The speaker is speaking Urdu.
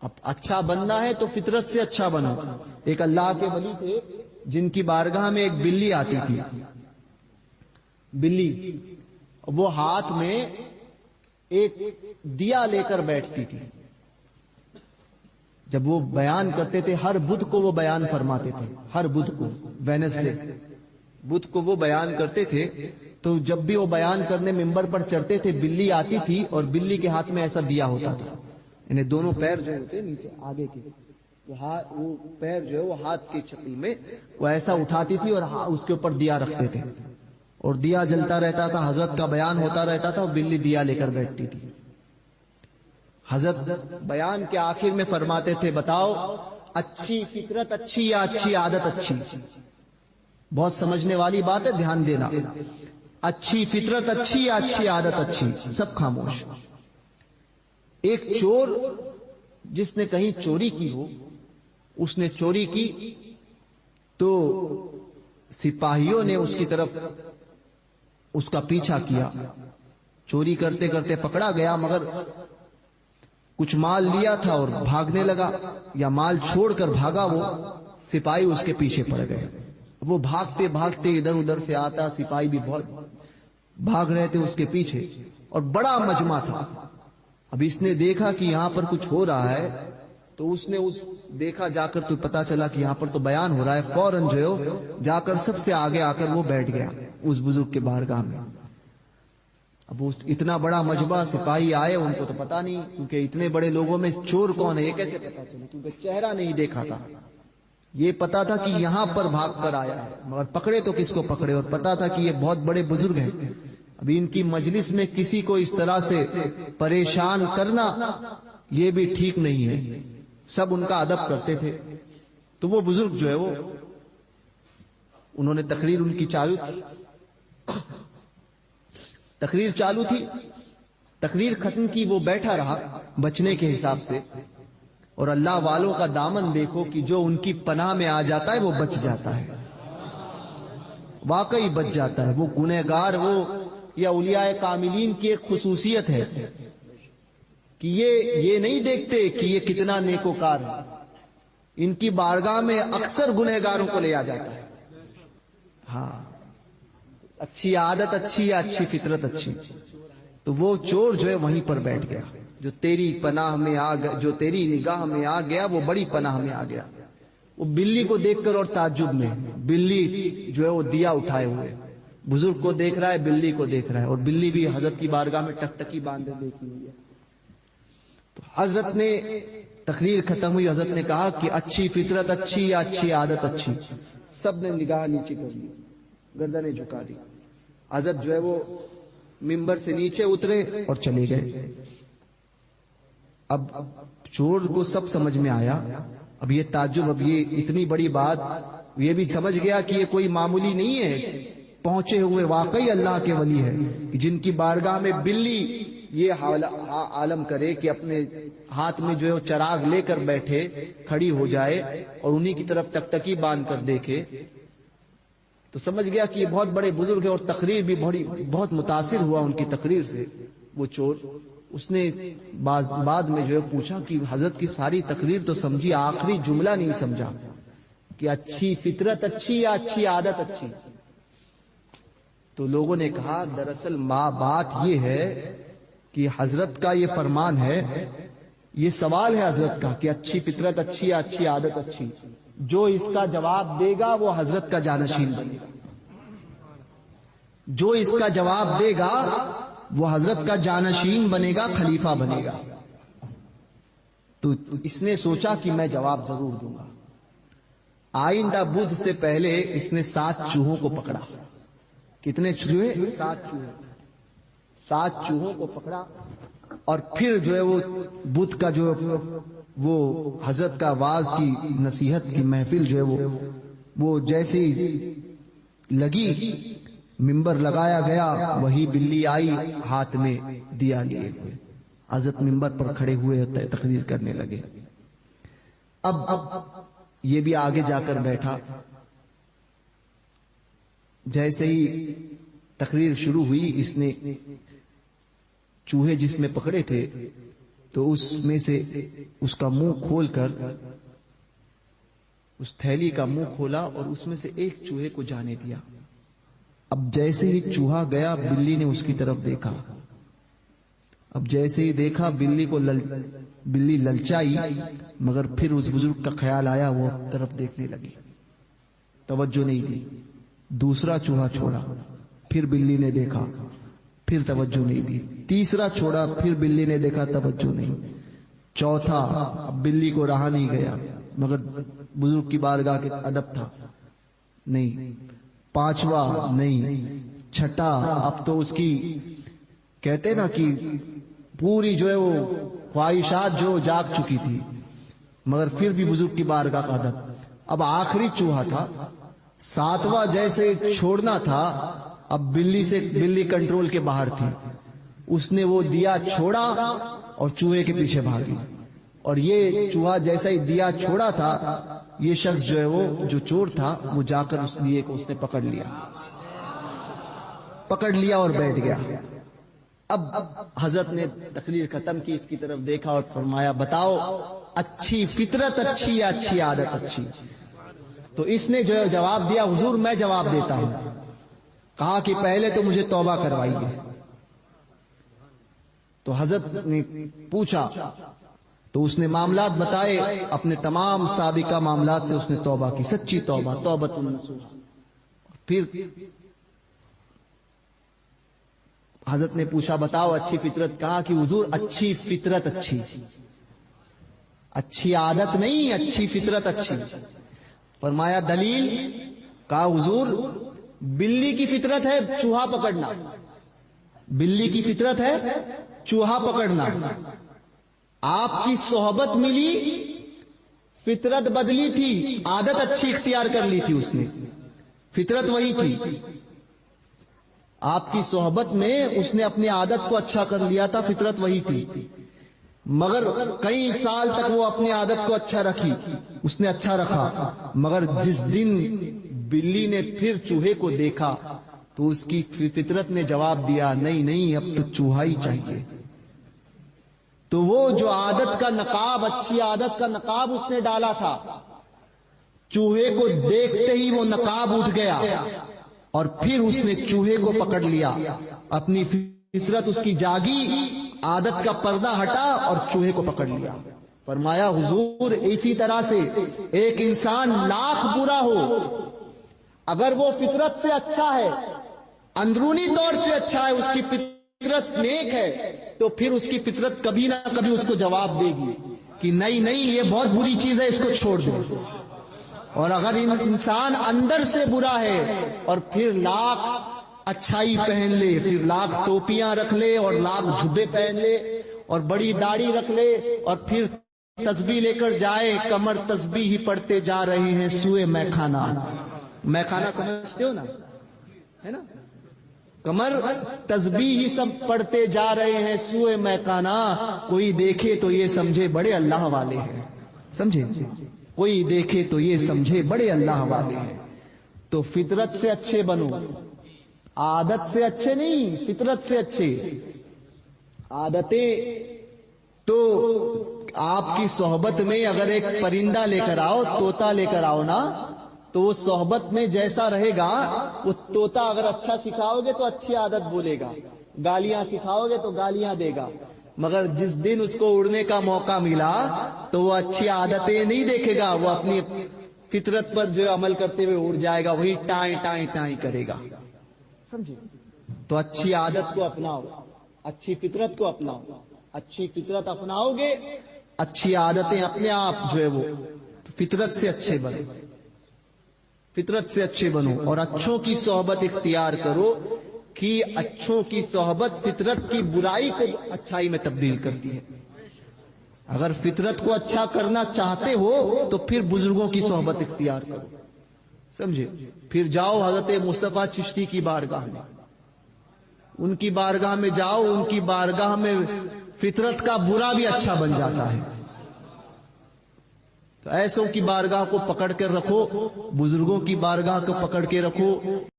اب اچھا بننا ہے تو فطرت سے اچھا بنو. ایک اللہ کے ولی تھے جن کی بارگاہ میں ایک بلی آتی تھی. بلی وہ ہاتھ میں ایک دیا لے کر بیٹھتی تھی. جب وہ بیان کرتے تھے ہر بدھ کو وہ بیان فرماتے تھے, ہر بدھ کو, وینسڈے بدھ کو وہ بیان کرتے تھے. تو جب بھی وہ بیان کرنے ممبر پر چڑھتے تھے بلی آتی تھی اور بلی کے ہاتھ میں ایسا دیا ہوتا تھا. انہیں دونوں پیر جو ہوتے نیچے آگے کے وہ پیر جو ہے وہ ہاتھ کی شکل میں وہ ایسا اٹھاتی تھی اور اس کے اوپر دیا رکھتے تھے اور دیا جلتا رہتا تھا. حضرت کا بیان ہوتا رہتا تھا اور بلی دیا لے کر بیٹھتی تھی. حضرت بیان کے آخر میں فرماتے تھے بتاؤ اچھی فطرت اچھی یا اچھی عادت اچھی. بہت سمجھنے والی بات ہے, دھیان دینا. اچھی فطرت اچھی یا اچھی عادت اچھی. سب خاموش. ایک چور جس نے کہیں چوری کی ہو, اس نے چوری کی تو سپاہیوں نے اس کی طرف اس کا پیچھا کیا. چوری کرتے کرتے پکڑا گیا مگر کچھ مال لیا تھا اور بھاگنے لگا, یا مال چھوڑ کر بھاگا. وہ سپاہی اس کے پیچھے پڑ گئے. وہ بھاگتے بھاگتے ادھر ادھر سے آتا, سپاہی بھی بہت بھاگ رہے تھے اس کے پیچھے, اور بڑا مجمع تھا. اب اس نے دیکھا کہ یہاں پر کچھ ہو رہا ہے تو اس نے دیکھا جا کر, تو پتا چلا کہ یہاں پر تو بیان ہو رہا ہے. فوراً جو ہے جا کر سب سے آگے آ کر وہ بیٹھ گیا اس بزرگ کے بارگاہ میں. اب اتنا بڑا مجمع, سپاہی آئے, ان کو تو پتا نہیں کیونکہ اتنے بڑے لوگوں میں چور کون ہے یہ کیسے پتا چلے, کیونکہ چہرہ نہیں دیکھا تھا. یہ پتا تھا کہ یہاں پر بھاگ کر آیا ہے, مگر پکڑے تو کس کو پکڑے, اور پتا تھا کہ یہ بہت بڑے بزرگ ہیں. ابھی ان کی مجلس میں کسی کو اس طرح سے پریشان کرنا یہ بھی ٹھیک نہیں ہے. سب ان کا ادب کرتے تھے. تو وہ بزرگ جو ہے وہ انہوں نے تقریر ان کی چالو تھی, تقریر چالو تھی, تقریر ختم کی, وہ بیٹھا رہا بچنے کے حساب سے. اور اللہ والوں کا دامن دیکھو کہ جو ان کی پناہ میں آ جاتا ہے وہ بچ جاتا ہے, واقعی بچ جاتا ہے. وہ گنہگار, وہ یا اولیاء کاملین کی ایک خصوصیت ہے کہ یہ نہیں دیکھتے کہ یہ کتنا نیکوکار ہے. ان کی بارگاہ میں اکثر گنہگاروں کو لے آ جاتا ہے. ہاں, اچھی عادت اچھی یا اچھی فطرت اچھی. تو وہ چور جو ہے وہیں پر بیٹھ گیا, جو تیری پناہ میں آ گیا, جو تیری نگاہ میں آ گیا وہ بڑی پناہ میں آ گیا. وہ بلی کو دیکھ کر اور تعجب میں, بلی جو ہے وہ دیا اٹھائے ہوئے, بزرگ کو دیکھ رہا ہے, بلی کو دیکھ رہا ہے, اور بلی بھی حضرت کی بارگاہ میں ٹکٹکی باندھے دیکھی ہوئی ہے. تو حضرت نے تقریر ختم ہوئی, حضرت نے کہا کہ اچھی فطرت اچھی یا اچھی عادت اچھی. سب نے نگاہ نیچے کر لی, گردنیں جھکا دی. حضرت جو ہے وہ ممبر سے نیچے اترے اور چلے گئے. اب چور کو سب سمجھ میں آیا. اب یہ تعجب, اب یہ اتنی بڑی بات, یہ بھی سمجھ گیا کہ یہ کوئی معمولی نہیں ہے, پہنچے ہوئے واقعی اللہ کے ولی ہے, جن کی بارگاہ میں بلی یہ عالم کرے کہ اپنے ہاتھ میں جو ہے چراغ لے کر بیٹھے, کھڑی ہو جائے اور انہی کی طرف ٹکٹکی باندھ کر دیکھے. تو سمجھ گیا کہ یہ بہت بڑے بزرگ ہیں, اور تقریر بھی بہت متاثر ہوا ان کی تقریر سے وہ چور. اس نے بعد میں جو ہے پوچھا کہ حضرت کی ساری تقریر تو سمجھی, آخری جملہ نہیں سمجھا کہ اچھی فطرت اچھی یا اچھی عادت اچھی. تو لوگوں نے کہا دراصل بات یہ ہے کہ حضرت کا یہ فرمان ہے, یہ سوال ہے حضرت کا کہ اچھی فطرت اچھی یا اچھی عادت اچھی. جو اس کا جواب دے گا وہ حضرت کا جانشین بنے گا, جو اس کا جواب دے گا وہ حضرت کا جانشین بنے گا, خلیفہ بنے گا. تو اس نے سوچا کہ میں جواب ضرور دوں گا. آئندہ بدھ سے پہلے اس نے 7 چوہوں کو پکڑا. کتنے چوہے؟ 7 چوہے. 7 چوہوں کو پکڑا, اور پھر جو ہے وہ بدھ کا جو وہ حضرت کا واز کی نصیحت کی محفل جو ہے وہ جیسی لگی, ممبر لگایا گیا, وہی بلی آئی ہاتھ میں دیا لیے ہوئے. حضرت ممبر پر کھڑے ہوئے تقریر کرنے لگے. اب یہ بھی آگے جا کر بیٹھا. جیسے ہی تقریر شروع ہوئی, اس نے چوہے جس میں پکڑے تھے تو اس میں سے اس کا منہ کھول کر اس تھیلی کا منہ کھولا اور اس میں سے ایک چوہے کو جانے دیا. اب جیسے ہی چوہا گیا بلی نے اس کی طرف دیکھا. اب جیسے ہی دیکھا بلی للچائی مگر پھر اس بزرگ کا خیال آیا وہ طرف دیکھنے لگی, توجہ نہیں دی. دوسرا چوہا چھوڑا پھر بلی نے دیکھا پھر توجہ نہیں دی. تیسرا چھوڑا پھر بلی نے دیکھا توجہ نہیں. چوتھا اب بلی کو رہا نہیں گیا مگر بزرگ کی بارگاہ کے ادب تھا نہیں. پانچواں نہیں. چھٹا اب تو اس کی کہتے نا کہ پوری جو ہے وہ خواہشات جو جاگ چکی تھی مگر پھر بھی بزرگ کی بارگاہ کا ادب. اب آخری چوہا تھا ساتواں جیسے چھوڑنا تھا. اب بلی کنٹرول کے باہر تھی. اس نے وہ دیا چھوڑا اور چوہے کے پیچھے بھاگی. اور یہ چوہا جیسا ہی دیا چھوڑا تھا یہ شخص جو ہے وہ جو چور تھا وہ جا کر اس دیے کو اس نے پکڑ لیا اور بیٹھ گیا. اب حضرت نے تقریر ختم کی, اس کی طرف دیکھا اور فرمایا بتاؤ اچھی فطرت اچھی یا اچھی عادت اچھی؟ تو اس نے جو ہے جواب دیا حضور میں جواب دیتا ہوں. کہا کہ پہلے تو مجھے توبہ کروائیے. تو حضرت نے پوچھا تو اس نے معاملات بتائے, اپنے تمام سابقہ معاملات سے اس نے توبہ کی, سچی توبہ, توبۃ النصوح. پھر حضرت نے پوچھا بتاؤ اچھی فطرت؟ کہا کہ حضور اچھی فطرت اچھی, اچھی عادت نہیں, اچھی فطرت اچھی. فرمایا دلیل؟ کہا حضور بلی کی فطرت ہے چوہا پکڑنا, بلی کی فطرت ہے چوہا پکڑنا. آپ کی صحبت ملی, فطرت بدلی تھی, عادت اچھی اختیار کر لی تھی اس نے, فطرت وہی تھی. آپ کی صحبت میں اس نے اپنی عادت کو اچھا کر لیا تھا, فطرت وہی تھی. مگر کئی سال تک وہ اپنی عادت کو اچھا رکھی, اس نے اچھا رکھا. مگر جس دن بلی نے پھر چوہے کو دیکھا تو اس کی فطرت نے جواب دیا نہیں اب تو چوہا ہی چاہیے. تو وہ جو عادت کا نقاب, اچھی عادت کا نقاب اس نے ڈالا تھا, چوہے کو دیکھتے ہی وہ نقاب اٹھ گیا اور پھر اس نے چوہے کو پکڑ لیا. اپنی فطرت اس کی جاگی, عادت کا پردہ ہٹا اور چوہے کو پکڑ لیا. فرمایا حضور اسی طرح سے ایک انسان لاکھ برا ہو, اگر وہ فطرت سے اچھا ہے, اندرونی طور سے اچھا ہے, اس کی فطرت نیک ہے, تو پھر اس کی فطرت کبھی نہ کبھی اس کو جواب دے گی کہ نہیں یہ بہت بری چیز ہے, اس کو چھوڑ دو. اور اگر انسان اندر سے برا ہے اور پھر لاکھ اچھائی پہن لے, پھر لاکھ ٹوپیاں رکھ لے اور لاکھ جھبے پہن لے اور بڑی داڑھی رکھ لے اور پھر تسبیح لے کر جائے, کمر تسبیح ہی پڑھتے جا رہے ہیں سوئے میخانہ. میخانہ سمجھتے ہو نا, ہے نا, کمر تسبیح ہی سب پڑھتے جا رہے ہیں سوئے میخانہ. کوئی دیکھے تو یہ سمجھے بڑے اللہ والے ہیں, سمجھے, کوئی دیکھے تو یہ سمجھے بڑے اللہ والے ہیں. تو فطرت سے اچھے بنو, عادت سے اچھے نہیں, فطرت سے اچھے. عادتیں تو آپ کی صحبت میں اگر ایک پرندہ لے کر آؤ, طوطا لے کر آؤ نا, تو وہ صحبت میں جیسا رہے گا, وہ طوطا اگر اچھا سکھاؤ گے تو اچھی عادت بولے گا, گالیاں سکھاؤ گے تو گالیاں دے گا. مگر جس دن اس کو اڑنے کا موقع ملا تو وہ اچھی عادتیں نہیں دیکھے گا, وہ اپنی فطرت پر جو عمل کرتے ہوئے اڑ جائے گا, وہی ٹائیں ٹائیں ٹائیں کرے گا, سمجھے. تو اچھی عادت کو اپناؤ, اچھی فطرت کو اپناؤ. اچھی فطرت اپناؤ گے, اچھی عادتیں اپنے آپ جو ہے وہ فطرت سے اچھے بنو, فطرت سے اچھے بنو. اور اچھوں کی صحبت اختیار کرو کہ اچھوں کی صحبت فطرت کی برائی کو اچھائی میں تبدیل کرتی ہے. اگر فطرت کو اچھا کرنا چاہتے ہو تو پھر بزرگوں کی صحبت اختیار کرو, سمجھے. پھر جاؤ حضرت مصطفیٰ چشتی کی بارگاہ میں, ان کی بارگاہ میں جاؤ, ان کی بارگاہ میں فطرت کا برا بھی اچھا بن جاتا ہے. تو ایسوں کی بارگاہ کو پکڑ کر رکھو, بزرگوں کی بارگاہ کو پکڑ کے رکھو.